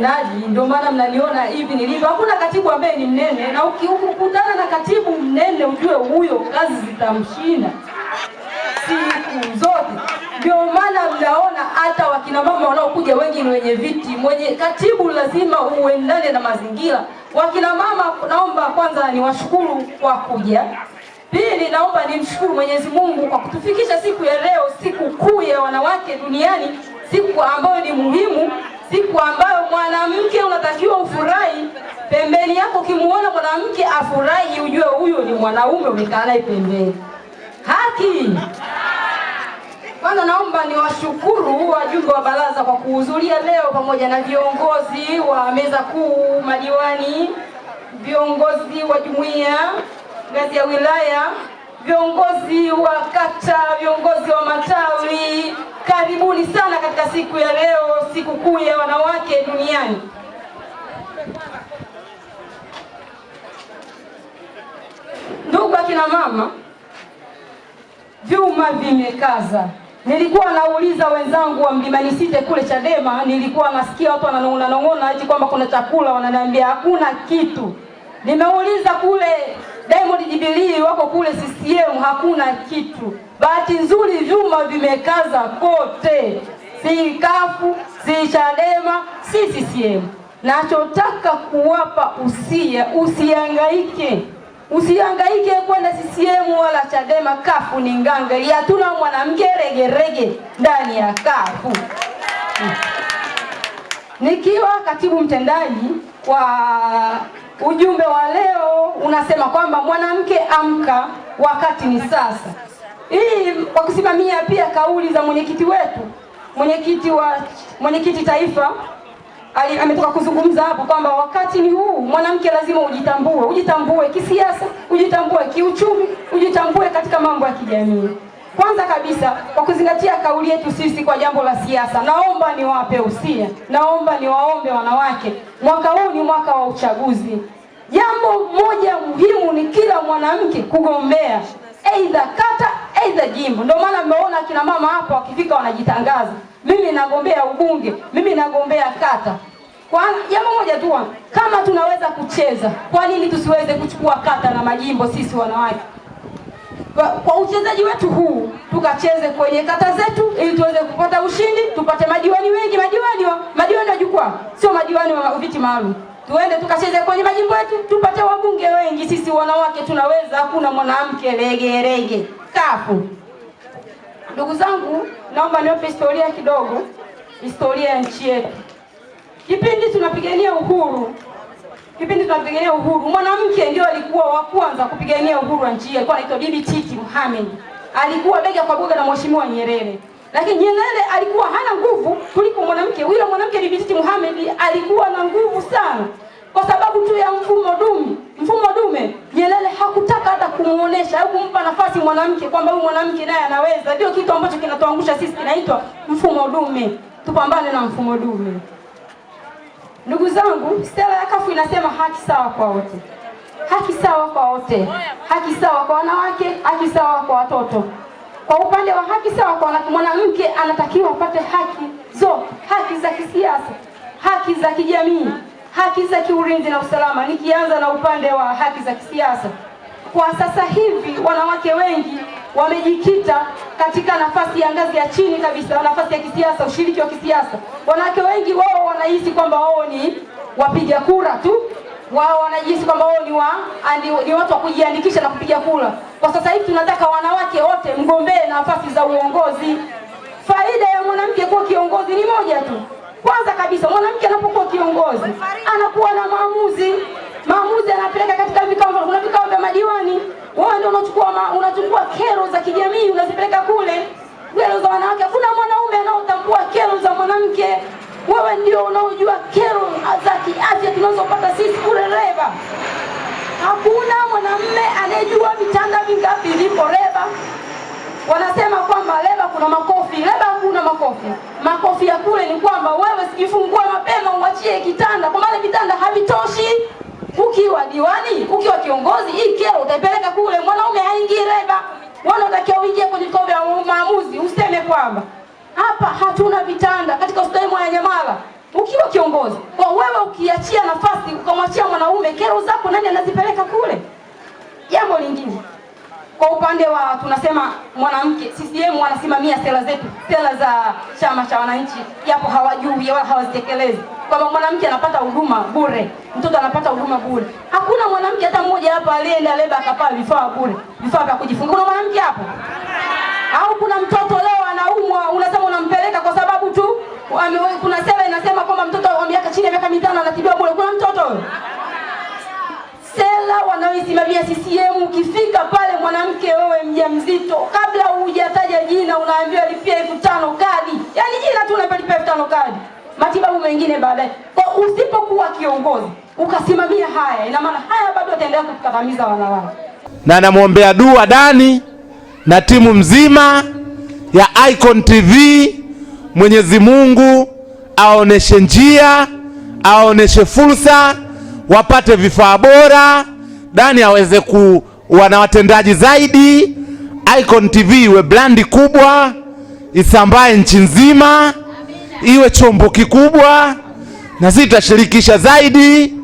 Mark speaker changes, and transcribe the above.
Speaker 1: Naji, ndio maana mnaniona hivi nilivyo. Hakuna katibu ambaye ni mnene, na ukikutana na katibu mnene ujue huyo kazi zitamshinda siku zote. Ndio maana mnaona hata wakina mama wanaokuja wengi ni wenye viti. Mwenye katibu lazima uendane na mazingira. Wakina mama, naomba kwanza niwashukuru kwa kuja. Pili, naomba nimshukuru Mwenyezi Mungu kwa kutufikisha siku ya leo, siku kuu ya wanawake duniani, siku ambayo ni muhimu, siku ambayo mwanamke unatakiwa ufurahi. Pembeni yako kimuona mwanamke afurahi, ujue huyo ni mwanaume umekaa naye pembeni. Haki. Kwanza naomba niwashukuru wajumbe wa baraza kwa kuhudhuria leo, pamoja na viongozi wa meza kuu, madiwani, viongozi wa jumuiya ngazi ya wilaya, viongozi wa kata, viongozi wa matawi. Karibuni sana katika siku ya leo, siku kuu ya wanawake duniani. Ndugu akina mama, vyuma vimekaza. Nilikuwa nauliza wenzangu wa Mlimani City kule Chadema, nilikuwa nasikia watu wananong'ona eti kwamba kuna chakula, wananiambia hakuna kitu. Nimeuliza kule Diamond Jubilee wako kule CCM, hakuna kitu. Bahati nzuri vyuma vimekaza kote. Si kafu, si Chadema, si CCM. Nachotaka kuwapa usia, usihangaike. Usihangaike kwenda CCM wala Chadema, kafu ni nganga. Hatuna mwanamke rege ndani ya kafu. Nikiwa katibu mtendaji kwa ujumbe wa leo unasema kwamba mwanamke amka, wakati ni sasa. Hii kwa kusimamia pia kauli za mwenyekiti wetu, mwenyekiti taifa ametoka kuzungumza hapo kwamba wakati ni huu, mwanamke lazima ujitambue kisiasa, ujitambue kiuchumi, ujitambue katika mambo ya kijamii. Kwanza kabisa, kwa kuzingatia kauli yetu sisi kwa jambo la siasa, naomba niwape usia, naomba niwaombe wanawake, mwaka huu ni mwaka wa uchaguzi. Jambo moja muhimu ni kila mwanamke kugombea aidha kata, aidha jimbo. Ndio maana mmeona kina mama hapa wakifika wanajitangaza, mimi nagombea ubunge, mimi nagombea kata. Kwa jambo moja tu, kama tunaweza kucheza, kwa nini tusiweze kuchukua kata na majimbo sisi wanawake? Kwa uchezaji wetu huu tukacheze kwenye kata zetu ili tuweze kupata ushindi, tupate madiwani wengi, madiwani wa jukwaa, sio madiwani wa viti maalum. Tuende tukacheze kwenye majimbo yetu, tupate wabunge wengi. Sisi wanawake tunaweza, hakuna mwanamke rege kafu. Ndugu zangu, naomba niwape historia kidogo, historia ya nchi yetu. Kipindi tunapigania uhuru, mwanamke ndio alikuwa wa kwanza kupigania uhuru wa nchi. Alikuwa anaitwa Bibi Titi Mohamed. Alikuwa bega kwa bega na Mheshimiwa Nyerere. Lakini Nyerere alikuwa hana nguvu kuliko mwanamke. Huyo mwanamke Bibi Titi Mohamed alikuwa na nguvu sana. Kwa sababu tu ya mfumo dume, Nyerere hakutaka hata kumuonesha au kumpa nafasi mwanamke kwamba huyu mwanamke naye anaweza. Ndio kitu ambacho kinatuangusha sisi, kinaitwa mfumo dume. Tupambane na mfumo dume. Ndugu zangu, stela ya kafu inasema haki sawa kwa wote. Haki sawa kwa wote. Haki sawa kwa wanawake, haki sawa kwa watoto. Kwa upande wa haki sawa kwa mwanamke, anatakiwa apate haki zote, haki za kisiasa, haki za kijamii, haki za kiulinzi na usalama. Nikianza na upande wa haki za kisiasa, kwa sasa hivi wanawake wengi wamejikita katika nafasi ya ngazi ya chini kabisa, nafasi ya kisiasa, ushiriki wa kisiasa. Wanawake wengi wao wanahisi kwamba wao ni wapiga kura tu. Wao wanajihisi kwamba wao ni watu wa kujiandikisha na kupiga kura. Kwa sasa hivi tunataka wanawake wote mgombee nafasi za uongozi. Faida ya mwanamke kuwa kiongozi ni moja tu. Kwanza kabisa, mwanamke anapokuwa kiongozi anakuwa na maamuzi. Maamuzi anapeleka katika vikao, kuna vikao vya madiwani. Wao ndio unachukua kero za kijamii unazipeleka kule. Kero za wanawake, kuna mwanaume anaotambua kero za mwanamke. Wewe ndio unaojua kero za kiafya tunazopata sisi kule Reba. Hakuna mwanamume anayejua vitanda vingapi vipo Reba. Wanasema kwamba Reba kuna makofi. Reba hakuna makofi. Makofi ya kule ni kwamba wewe sijifungue mapema uachie kitanda, kwa maana vitanda havitoshi. Ukiwa diwani, ukiwa kiongozi, hii kero utaipeleka kule. Mwanaume haingii Reba. Wanatakiwa uingie kwenye vikao vya maamuzi useme kwamba hapa hatuna vitanda katika hospitali ya Nyamala. ukiwa kiongozi, kwa wewe ukiachia nafasi ukamwachia mwanaume, kero zako nani anazipeleka kule? Jambo lingine, kwa upande wa tunasema mwanamke, CCM wanasimamia sera zetu, sera za chama cha wananchi, yapo hawajui wala hawazitekelezi, kwamba mwanamke anapata huduma bure, mtoto anapata huduma bure. Hakuna mwanamke hata mmoja hapa alienda leba akapata vifaa bure, vifaa vya kujifunga. Kuna mwanamke hapo? Au kuna mtoto leo anaumwa unasema unampeleka kwa sababu tu kuna sera inasema kwamba mtoto wa miaka chini ya miaka 5 anatibiwa bure? Kuna mtoto huyo? Sera wanaoisimamia CCM, ukifika pale mwanamke wewe mjamzito, kabla hujataja jina unaambiwa lipia 5,000 kadi. Yaani jina tu unalipia 5,000 kadi. Matibabu mengine baadaye. Kwa usipokuwa kiongozi ukasimamia haya, ina maana haya bado yataendelea kukandamiza wanawake.
Speaker 2: Na namuombea dua Dani na timu mzima ya Icon TV. Mwenyezi Mungu aoneshe njia, aoneshe fursa, wapate vifaa bora, Dani aweze kuwa na watendaji zaidi, Icon TV iwe brandi kubwa, isambae nchi nzima, iwe chombo kikubwa, na sisi tutashirikisha zaidi.